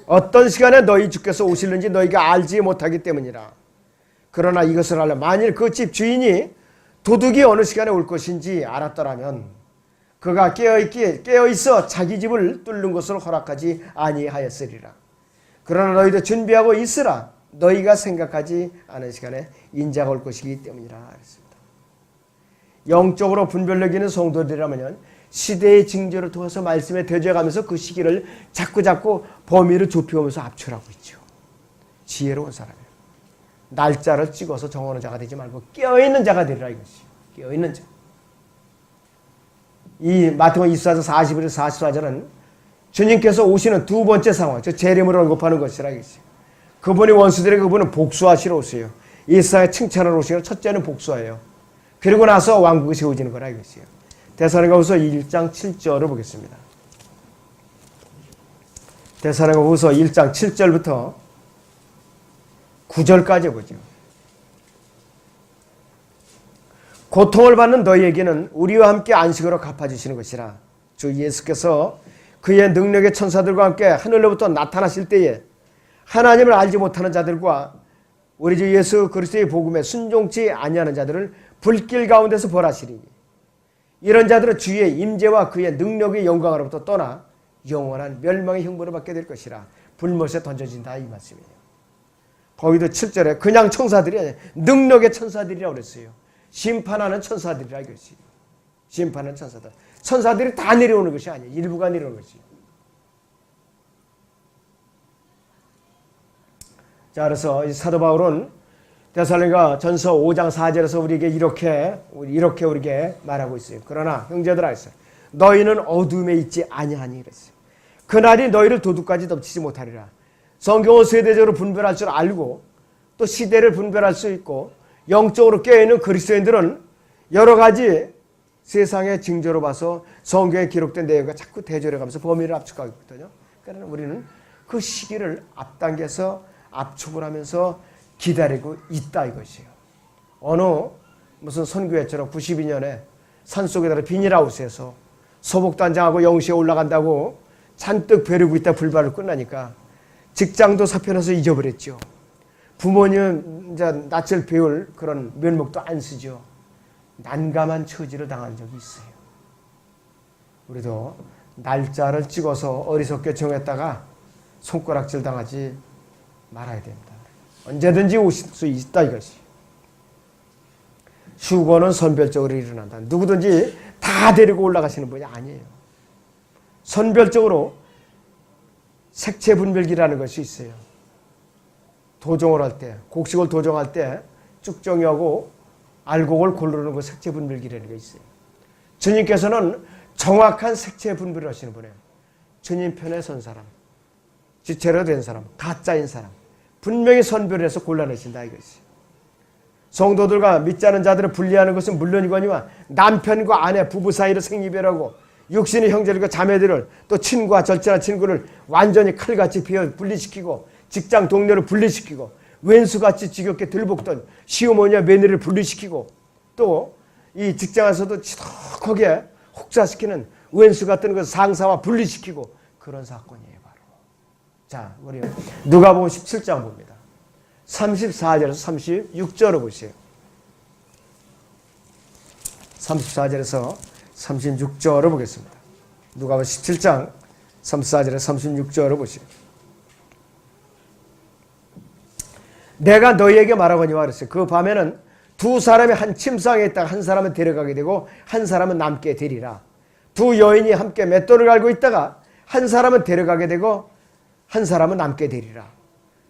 어떤 시간에 너희 주께서 오실는지 너희가 알지 못하기 때문이라. 그러나 이것을 알라. 만일 그 집 주인이 도둑이 어느 시간에 올 것인지 알았더라면 그가 깨어있어 자기 집을 뚫는 것을 허락하지 아니하였으리라. 그러나 너희도 준비하고 있으라. 너희가 생각하지 않은 시간에 인자가 올 것이기 때문이라 했습니다. 영적으로 분별력 있는 성도들이라면 시대의 징조를 통해서 말씀에 대적하면서 그 시기를 자꾸 범위를 좁혀오면서 압축하고 있죠. 지혜로운 사람이에요. 날짜를 찍어서 정하는 자가 되지 말고 깨어있는 자가 되리라 이것이요. 깨어있는 자. 이 마태복음 24장 41에서 44절은 주님께서 오시는 두 번째 상황, 저 재림을 언급하는 것이라 이것이요. 그분이 원수들에게 그분은 복수하시러 오세요. 이 세상에 칭찬을 오시는 첫째는 복수예요. 그리고 나서 왕국이 세워지는 거라 이것이요. 데살로니가후서 1장 7절을 보겠습니다. 데살로니가후서 1장 7절부터 9절까지 보죠. 고통을 받는 너희에게는 우리와 함께 안식으로 갚아주시는 것이라. 주 예수께서 그의 능력의 천사들과 함께 하늘로부터 나타나실 때에 하나님을 알지 못하는 자들과 우리 주 예수 그리스도의 복음에 순종치 아니하는 자들을 불길 가운데서 벌하시리니 이런 자들은 주의 임재와 그의 능력의 영광으로부터 떠나 영원한 멸망의 형벌을 받게 될 것이라. 불못에 던져진다 이 말씀이에요. 거기도 7절에 그냥 천사들이 아니라 능력의 천사들이라고 그랬어요. 심판하는 천사들이라 이것이. 심판하는 천사들. 천사들이 다 내려오는 것이 아니에요. 일부가 내려오는 것이. 자, 그래서 이 사도 바울은 데살로니가 전서 5장 4절에서 우리에게 이렇게 우리에게 말하고 있어요. 그러나 형제들아 했어요. 너희는 어둠에 있지 아니하니 그랬어요. 그날이 너희를 도둑까지 덮치지 못하리라. 성경은 세대적으로 분별할 줄 알고 또 시대를 분별할 수 있고 영적으로 깨어있는 그리스도인들은 여러 가지 세상의 징조로 봐서 성경에 기록된 내용과 자꾸 대조해가면서 범위를 압축하고 있거든요. 그러나 우리는 그 시기를 앞당겨서 압축을 하면서 기다리고 있다 이것이에요. 어느 무슨 선교회처럼 92년에 산속에다가 비닐하우스에서 소복단장하고 영시에 올라간다고 잔뜩 벼르고 있다 불발을 끝나니까 직장도 사표나서 잊어버렸죠. 부모님 이제 낯을 배울 그런 면목도 안 쓰죠. 난감한 처지를 당한 적이 있어요. 우리도 날짜를 찍어서 어리석게 정했다가 손가락질 당하지 말아야 됩니다. 언제든지 오실 수 있다 이것이. 휴거는 선별적으로 일어난다. 누구든지 다 데리고 올라가시는 분이 아니에요. 선별적으로 색채 분별기라는 것이 있어요. 도종을 할 때, 곡식을 도종할 때 쭉정이하고 알곡을 고르는 그 색채 분별기라는 게 있어요. 주님께서는 정확한 색채 분별을 하시는 분이에요. 주님 편에 선 사람, 지체로 된 사람, 가짜인 사람 분명히 선별해서 골라내신다 이것이. 성도들과 믿지 않은 자들을 분리하는 것은 물론이거니와 남편과 아내, 부부 사이를 생이별하고 육신의 형제들과 자매들을 또 친구와 절친한 친구를 완전히 칼같이 분리시키고 직장 동료를 분리시키고 왼수같이 지겹게 들볶던 시어머니와 며느리를 분리시키고 또 이 직장에서도 지독하게 혹사시키는 왼수 같은 그 상사와 분리시키고 그런 사건이에요 바로. 자, 우리 누가복음 17장 봅니다. 34절에서 36절을 보세요. 34절에서 36절을 보겠습니다. 누가복음 17장 34절에서 36절을 보세요. 내가 너희에게 말하거니와 그랬어요. 그 밤에는 두 사람이 한 침상에 있다가 한 사람은 데려가게 되고 한 사람은 남게 되리라. 두 여인이 함께 맷돌을 갈고 있다가 한 사람은 데려가게 되고 한 사람은 남게 되리라.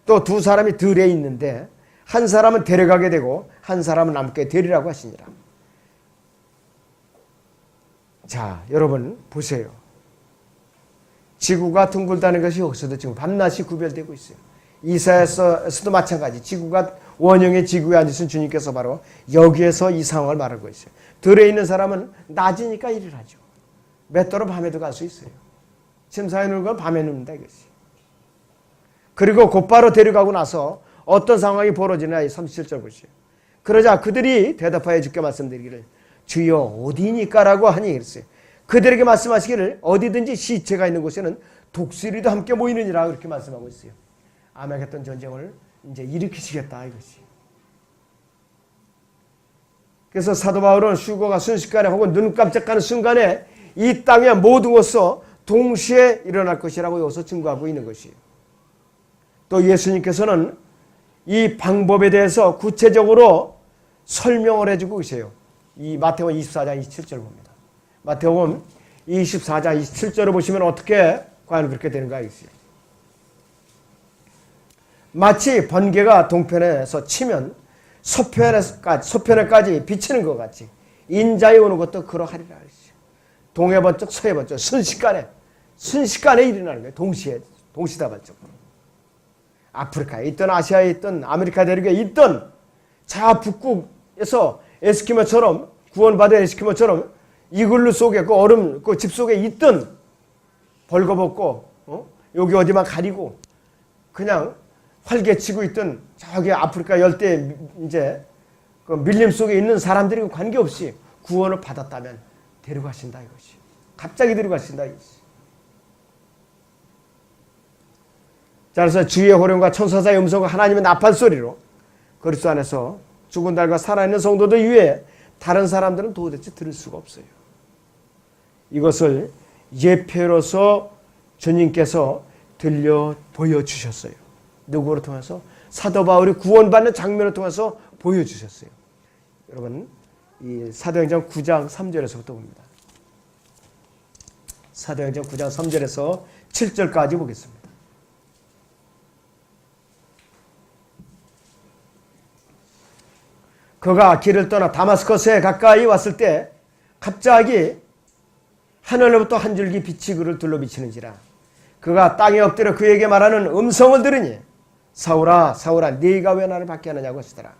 또 두 사람이 들에 있는데 한 사람은 데려가게 되고 한 사람은 남게 되리라고 하시니라. 자, 여러분 보세요. 지구가 둥글다는 것이 여기서도 지금 밤낮이 구별되고 있어요. 이사야서에서도 마찬가지. 지구가 원형의 지구에 앉으신 주님께서 바로 여기에서 이 상황을 말하고 있어요. 들에 있는 사람은 낮이니까 일을 하죠. 맷돌은 밤에도 갈 수 있어요. 침상에 누는 건 밤에 눕는다 이것이. 그리고 곧바로 데려가고 나서 어떤 상황이 벌어지나 37절 보시오. 그러자 그들이 대답하여 주께 말씀드리기를 주여 어디니까 라고 하니 그랬어요. 그들에게 말씀하시기를 어디든지 시체가 있는 곳에는 독수리도 함께 모이느니라 그렇게 말씀하고 있어요. 아메겟돈 전쟁을 이제 일으키시겠다 이것이. 그래서 사도 바울은 휴거가 순식간에 혹은 눈 깜짝하는 순간에 이 땅의 모든 것서 동시에 일어날 것이라고 여기서 증거하고 있는 것이에요. 또 예수님께서는 이 방법에 대해서 구체적으로 설명을 해주고 계세요. 이 마태복음 24장 27절 봅니다. 마태복음 24장 27절을 보시면 어떻게 과연 그렇게 되는가 있어요. 마치 번개가 동편에서 치면 서편에까지 비치는 것 같이 인자에 오는 것도 그러하리라. 동해 번쩍 서해 번쩍 순식간에 일어나는 거예요. 동시다발적으로. 아프리카에 있던 아시아에 있던 아메리카 대륙에 있던 자 북극에서 에스키모처럼 구원받은 에스키모처럼 이글루 속에 그 얼음 그 집 속에 있던 벌거벗고 여기 어디만 가리고 그냥 활개치고 있던 저기 아프리카 열대 이제 그 밀림 속에 있는 사람들이 관계없이 구원을 받았다면 데려가신다 이것이. 갑자기 데려가신다 이것이. 자, 그래서 주의 호령과 천사자의 음성과 하나님의 나팔 소리로 그리스도 안에서 죽은 달과 살아있는 성도들 이외에 다른 사람들은 도대체 들을 수가 없어요. 이것을 예표로서 주님께서 들려 보여주셨어요. 누구를 통해서? 사도 바울이 구원받는 장면을 통해서 보여주셨어요. 여러분 이 사도행전 9장 3절에서부터 봅니다. 사도행전 9장 3절에서 7절까지 보겠습니다. 그가 길을 떠나 다마스커스에 가까이 왔을 때 갑자기 하늘로부터 한 줄기 빛이 그를 둘러비치는지라. 그가 땅에 엎드려 그에게 말하는 음성을 들으니 사울아 사울아 네가 왜 나를 박해 하느냐고 하시더라.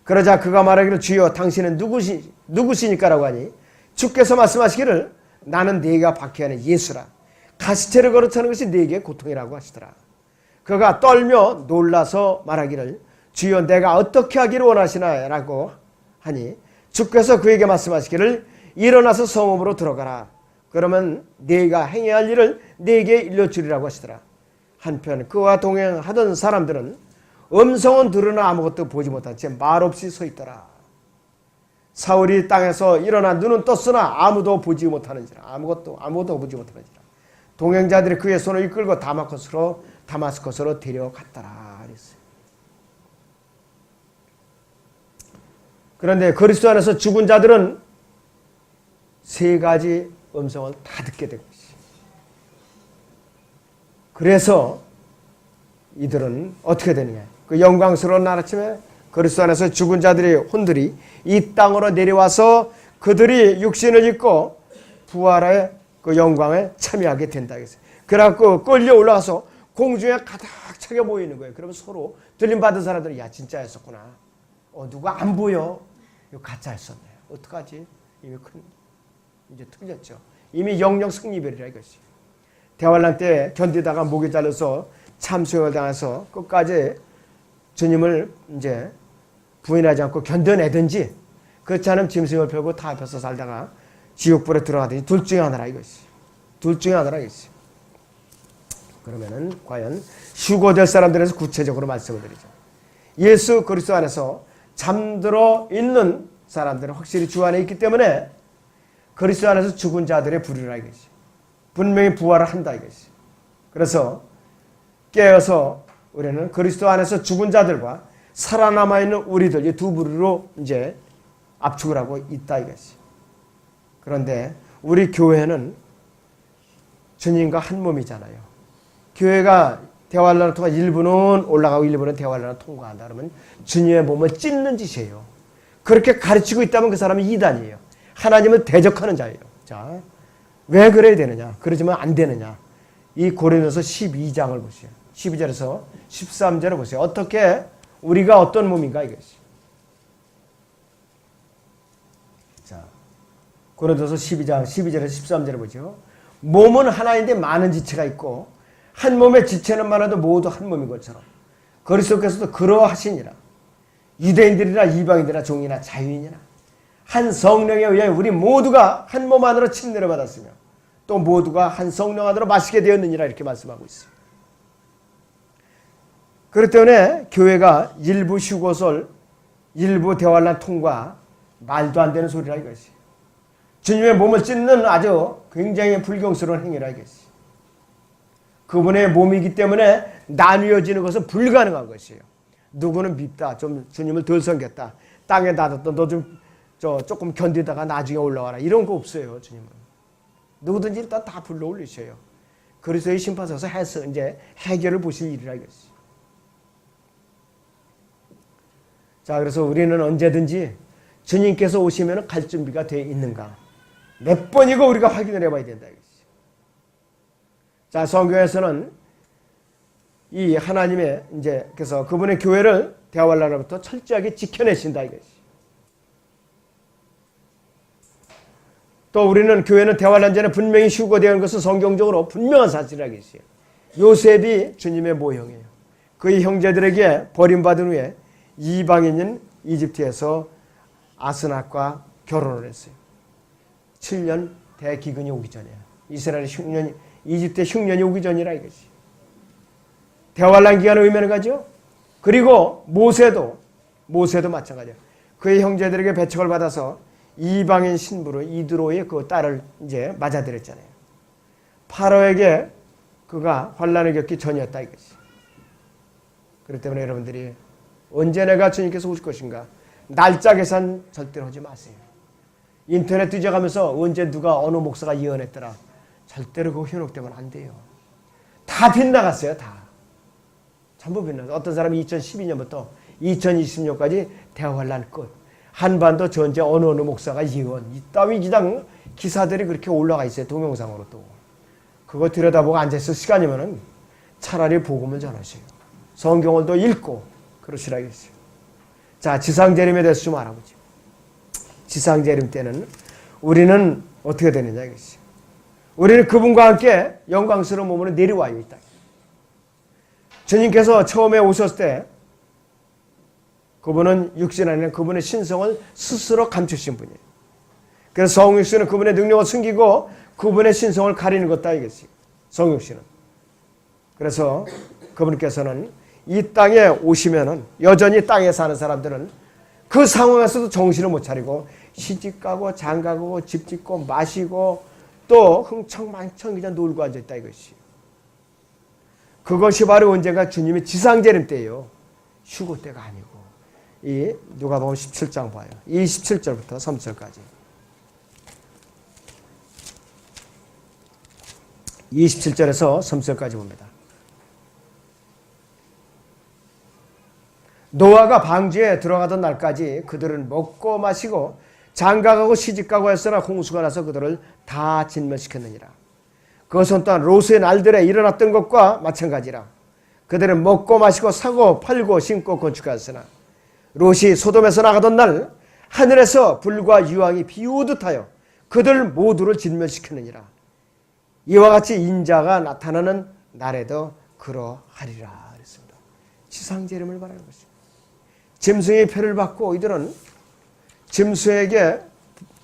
그러자 그가 말하기를 주여 당신은 누구시니까 라고 하니 주께서 말씀하시기를 나는 네가 박해하는 예수라. 가시체를 걸어차는 것이 네게 고통이라고 하시더라. 그가 떨며 놀라서 말하기를 주여 내가 어떻게 하기를 원하시나 라고 하니 주께서 그에게 말씀하시기를 일어나서 성읍으로 들어가라. 그러면 네가 행해야 할 일을 네게 일러주리라고 하시더라. 한편 그와 동행하던 사람들은 음성은 들으나 아무것도 보지 못한 채 말없이 서 있더라. 사울이 땅에서 일어나 눈은 떴으나 아무도 보지 못하는지라. 아무것도 보지 못하는지라. 동행자들이 그의 손을 이끌고 다마스커스로 데려갔더라. 그랬어요. 그런데 그리스도 안에서 죽은 자들은 세 가지 음성을 다 듣게 된 것이죠. 그래서 이들은 어떻게 되느냐. 그 영광스러운 날 아침에 그리스도 안에서 죽은 자들의 혼들이 이 땅으로 내려와서 그들이 육신을 입고 부활의 그 영광에 참여하게 된다. 그래갖고 끌려 올라가서 공중에 가득 차게 모이는 거예요. 그러면 서로 들림받은 사람들은 야 진짜였었구나. 누가 안 보여. 이거 가짜였었네. 어떡하지? 이미 이제 틀렸죠. 이미 영영 승리별이라 이것이. 대환란 때 견디다가 목이 잘려서 참수형을 당해서 끝까지 주님을 이제 부인하지 않고 견뎌내든지 그렇지 않으면 짐승을 펴고 다 앞에서 살다가 지옥불에 들어가든지 둘 중에 하나라 이것이. 둘 중에 하나라 이것이. 그러면은 과연 휴거될 사람들에서 구체적으로 말씀을 드리죠. 예수 그리스도 안에서 잠들어 있는 사람들은 확실히 주 안에 있기 때문에 그리스도 안에서 죽은 자들의 부류라 이것이. 분명히 부활을 한다 이것이. 그래서 깨어서 우리는 그리스도 안에서 죽은 자들과 살아남아 있는 우리들 이 두 부류로 이제 압축을 하고 있다 이것이. 그런데 우리 교회는 주님과 한 몸이잖아요. 교회가 대환란을 통해 일부는 올라가고 일부는 대환란을 통과한다 그러면 주님의 몸을 찢는 짓이에요. 그렇게 가르치고 있다면 그 사람은 이단이에요. 하나님을 대적하는 자예요. 자, 왜 그래야 되느냐? 그러지만 안 되느냐? 이 고린도서 12장을 보세요. 12절에서 13절을 보세요. 어떻게 우리가 어떤 몸인가 이것이. 자, 고린도서 12장 12절에서 13절에 보죠. 몸은 하나인데 많은 지체가 있고 한 몸의 지체는 많아도 모두 한 몸인 것처럼 그리스도께서도 그러하시니라. 유대인들이나 이방인들이나 종이나 자유인이나 한 성령에 의해 우리 모두가 한 몸 안으로 침례를 받았으며 또 모두가 한 성령 안으로 마시게 되었느니라 이렇게 말씀하고 있어요. 그렇기 때문에 교회가 일부 휴거설, 일부 대환란 통과 말도 안 되는 소리라 이것이. 주님의 몸을 찢는 아주 굉장히 불경스러운 행위라 이것이. 그분의 몸이기 때문에 나뉘어지는 것은 불가능한 것이에요. 누구는 밉다, 좀 주님을 덜 섬겼다, 땅에 놔뒀다, 너 좀 조금 견디다가 나중에 올라와라, 이런 거 없어요. 주님은 누구든지 일단 다 불러 올리셔요. 그리스도의 심판서서 해서 이제 해결을 보실 일이라 이것이. 자, 그래서 우리는 언제든지 주님께서 오시면 갈 준비가 되어 있는가 몇 번이고 우리가 확인을 해봐야 된다 이것이. 자, 성경에서는 이 하나님의 이제 그래서 그분의 교회를 대환란으로부터 철저하게 지켜내신다 이것이. 또 우리는 교회는 대환란 전에 분명히 휴거되는 것은 성경적으로 분명한 사실이라 이것이에요. 요셉이 주님의 모형이에요. 그의 형제들에게 버림받은 후에 이방인인 이집트에서 아스낙과 결혼을 했어요. 7년 대기근이 오기 전이에요. 이스라엘의 흉년이, 이집트의 흉년이 오기 전이라 이것이. 대환란 기간을 의미하는 거죠. 그리고 모세도 마찬가지예요. 그의 형제들에게 배척을 받아서 이방인 신부로 이드로의 그 딸을 이제 맞아들였잖아요. 파로에게 그가 환란을 겪기 전이었다 이것이. 그렇기 때문에 여러분들이 언제 내가 주님께서 오실 것인가 날짜 계산 절대로 하지 마세요. 인터넷 뒤져가면서 언제 누가 어느 목사가 예언했더라, 절대로 그거 현혹되면 안 돼요. 다 빗나갔어요. 다 전부 빗나갔어요. 어떤 사람이 2012년부터 2020년까지 대환란 끝, 한반도 전제 어느 목사가 예언, 이따위 그냥 기사들이 그렇게 올라가 있어요. 동영상으로. 또 그거 들여다보고 앉아있을 시간이면은 차라리 복음을 전하세요. 성경을 더 읽고 그러시라겠어요. 자, 지상재림에 대해서 좀 알아보죠. 지상재림 때는 우리는 어떻게 되느냐 이것이요. 우리는 그분과 함께 영광스러운 몸으로 내려와요. 이 땅에. 주님께서 처음에 오셨을 때 그분은 육신 안에 그분의 신성을 스스로 감추신 분이에요. 그래서 성육신은 그분의 능력을 숨기고 그분의 신성을 가리는 것다 이것이요. 성육신은. 그래서 그분께서는 이 땅에 오시면은 여전히 땅에 사는 사람들은 그 상황에서도 정신을 못 차리고 시집가고 장가가고 집 짓고 마시고 또 흥청망청 그냥 놀고 앉아있다 이것이. 그것이 바로 언젠가 주님의 지상재림 때예요. 휴고 때가 아니고. 이 누가복음 17장 봐요. 27절부터 3절까지. 27절에서 3절까지 봅니다. 노아가 방주에 들어가던 날까지 그들은 먹고 마시고 장가가고 시집가고 했으나 홍수가 나서 그들을 다 진멸시켰느니라. 그것은 또한 롯의 날들에 일어났던 것과 마찬가지라. 그들은 먹고 마시고 사고 팔고 심고 건축하였으나 롯이 소돔에서 나가던 날 하늘에서 불과 유황이 비오듯 하여 그들 모두를 진멸시켰느니라. 이와 같이 인자가 나타나는 날에도 그러하리라. 그랬습니다. 지상재림을 말하는 것입니다. 짐승의 표를 받고 이들은 짐승에게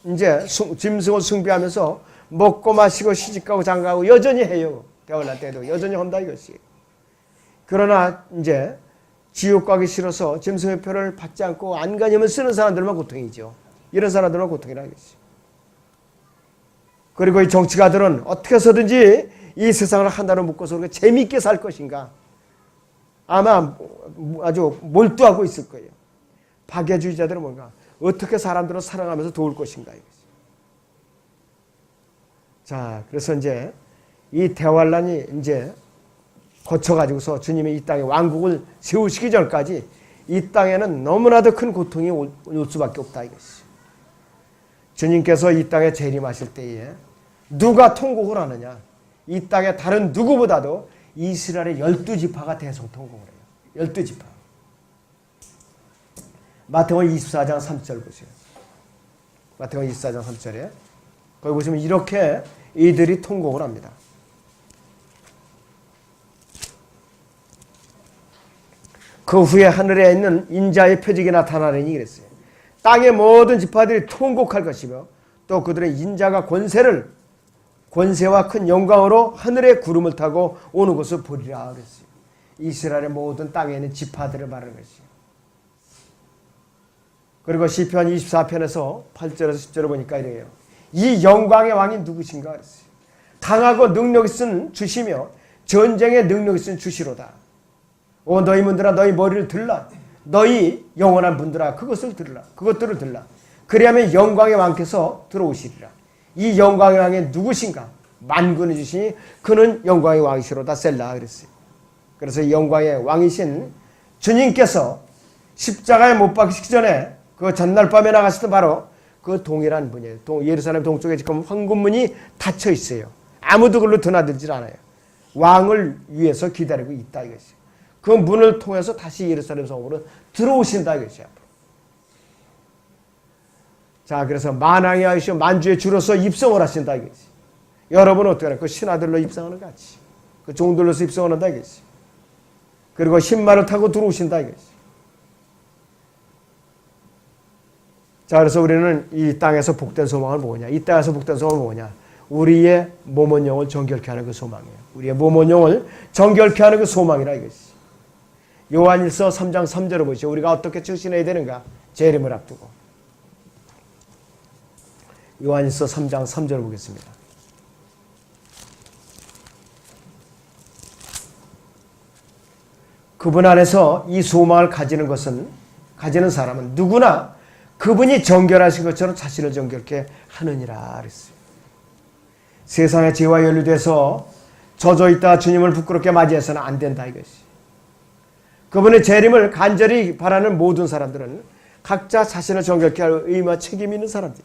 이제 짐승을 숭배하면서 먹고 마시고 시집가고 장가가고 여전히 해요. 대환란 때도 여전히 한다 이것이. 그러나 이제 지옥 가기 싫어서 짐승의 표를 받지 않고 안간힘을 쓰는 사람들만 고통이죠. 이런 사람들만 고통이라 이것이. 그리고 이 정치가들은 어떻게 해서든지 이 세상을 하나로 묶어서 재미있게 살 것인가 아마 아주 몰두하고 있을 거예요. 박애주의자들은 뭔가 어떻게 사람들을 사랑하면서 도울 것인가 이것이. 자, 그래서 이제 이 대환란이 이제 거쳐가지고서 주님이 이 땅에 왕국을 세우시기 전까지 이 땅에는 너무나도 큰 고통이 올 수밖에 없다 이것이. 주님께서 이 땅에 재림하실 때에 누가 통곡을 하느냐? 이 땅에 다른 누구보다도 이스라엘의 12지파가 대성통곡을 해요. 12지파. 마태복음 24장 3절 보세요. 마태복음 24장 3절에 거기 보시면 이렇게 이들이 통곡을 합니다. 그 후에 하늘에 있는 인자의 표적이 나타나리니 그랬어요. 땅의 모든 지파들이 통곡할 것이며 또 그들의 인자가 권세와 큰 영광으로 하늘의 구름을 타고 오는 것을 보리라 그랬어요. 이스라엘의 모든 땅에 있는 지파들을 말하는 것이에요. 그리고 시편 24편에서 8절에서 10절을 보니까 이래요. 이 영광의 왕이 누구신가 그랬어요. 강하고 능력 있은 주시며 전쟁의 능력 있은 주시로다. 오 너희 문들아 너희 머리를 들라. 너희 영원한 분들아 그것들을 들라. 그리하면 영광의 왕께서 들어오시리라. 이 영광의 왕이 누구신가? 만군의 주시니 그는 영광의 왕이시로다 셀라 그랬어요. 그래서 이 영광의 왕이신 주님께서 십자가에 못 박히시기 전에 그 전날 밤에 나가시던 바로 그 동일한 분이에요. 예루살렘 동쪽에 지금 황금문이 닫혀 있어요. 아무도 그걸로 드나들질 않아요. 왕을 위해서 기다리고 있다 이것이에요. 그 문을 통해서 다시 예루살렘 성으로 들어오신다 이것이에요. 자, 그래서 만왕의 아이시오 만주의 주로서 입성을 하신다 이것이에요. 여러분은 어떻게 하나? 그 신하들로 입성하는 것 같이 그 종들로서 입성을 한다 이것이에요. 그리고 신마를 타고 들어오신다 이것이에요. 자, 그래서 우리는 이 땅에서 복된 소망을 뭐냐? 이 땅에서 복된 소망을 뭐냐? 우리의 몸은 영을 정결케 하는 그 소망이에요. 우리의 몸은 영을 정결케 하는 그 소망이라 이것이. 요한일서 3장 3절을 보시죠. 우리가 어떻게 증신해야 되는가? 재림을 앞두고. 요한일서 3장 3절을 보겠습니다. 그분 안에서 이 소망을 가지는 사람은 누구나 그분이 정결하신 것처럼 자신을 정결케 하느니라 그랬어요. 세상의 죄와 연루돼서 젖어 있다 주님을 부끄럽게 맞이해서는 안 된다 이것이. 그분의 재림을 간절히 바라는 모든 사람들은 각자 자신을 정결케 할 의무와 책임이 있는 사람들이.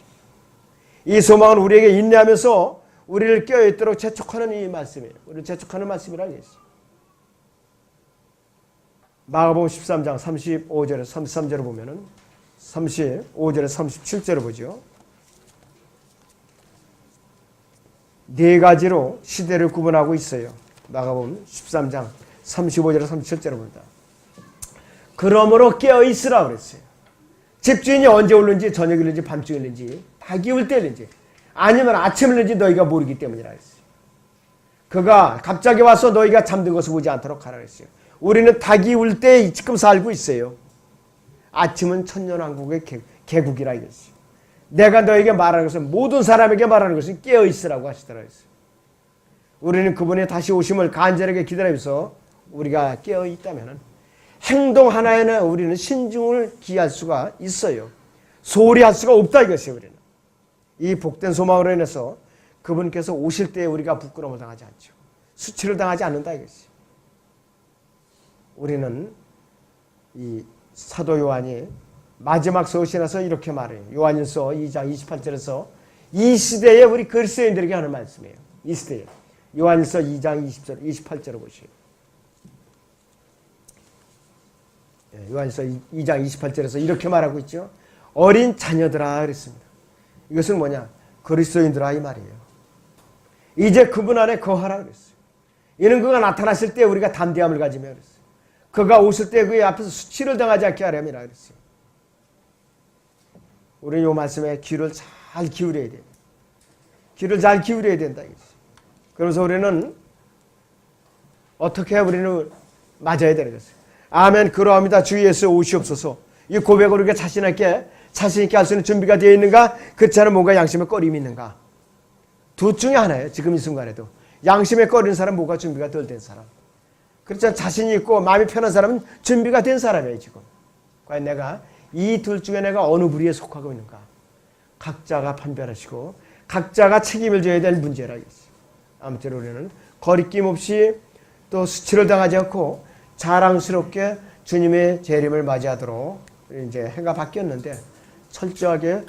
이 소망은 우리에게 인내하면서 우리를 깨어있도록 재촉하는 이 말씀이에요. 우리를 재촉하는 말씀이라 이것이. 마가복음 13장 35절에서 33절을 보면은 35절에서 37절을 보죠. 네 가지로 시대를 구분하고 있어요. 마가복음 13장 35절에서 37절을 봅니다. 그러므로 깨어있으라 그랬어요. 집주인이 언제 오는지 저녁일는지 밤중일는지 다 기울 때일는지 아니면 아침일는지 너희가 모르기 때문이라 했어요. 그가 갑자기 와서 너희가 잠든 것을 보지 않도록 하라 그랬어요. 우리는 닭이 울 때 지금 살고 있어요. 아침은 천년왕국의 개국이라 이랬어요. 내가 너에게 말하는 것은 모든 사람에게 말하는 것은 깨어있으라고 하시더라 했어요. 우리는 그분의 다시 오심을 간절하게 기다리면서 우리가 깨어있다면 행동 하나에는 우리는 신중을 기할 수가 있어요. 소홀히 할 수가 없다 이것이에요. 우리는 이 복된 소망으로 인해서 그분께서 오실 때 우리가 부끄러움을 당하지 않죠. 수치를 당하지 않는다 이것이에요. 우리는 이 사도 요한이 마지막 서신에서 이렇게 말해요. 요한일서 2장 28절에서 이 시대에 우리 그리스도인들에게 하는 말씀이에요. 이 시대에. 요한일서 2장 28절을 보시죠. 요한일서 2장 28절에서 이렇게 말하고 있죠. 어린 자녀들아 그랬습니다. 이것은 뭐냐? 그리스도인들아 이 말이에요. 이제 그분 안에 거하라 그랬어요. 이는 그가 나타나실 때 우리가 담대함을 가지며 그랬어요. 그가 오실 때 그의 앞에서 수치를 당하지 않게 하려니라 그랬어요. 우리는 이 말씀에 귀를 잘 기울여야 돼요. 귀를 잘 기울여야 된다. 그래서 우리는 어떻게 우리는 맞아야 되는 것이에요. 아멘 그러합니다. 주 예수 오시옵소서. 이 고백을 우리가 자신 있게 할 수 있는 준비가 되어 있는가? 그렇지 않으면 뭔가 양심에 꺼림이 있는가? 둘 중에 하나예요. 지금 이 순간에도. 양심에 꺼리는 사람 뭐가 준비가 덜 된 사람. 그렇지 자신이 있고 마음이 편한 사람은 준비가 된 사람이에요. 지금. 과연 내가 이 둘 중에 내가 어느 부류에 속하고 있는가? 각자가 판별하시고 각자가 책임을 져야 될 문제라. 아무튼 우리는 거리낌 없이 또 수치를 당하지 않고 자랑스럽게 주님의 재림을 맞이하도록 이제 해가 바뀌었는데 철저하게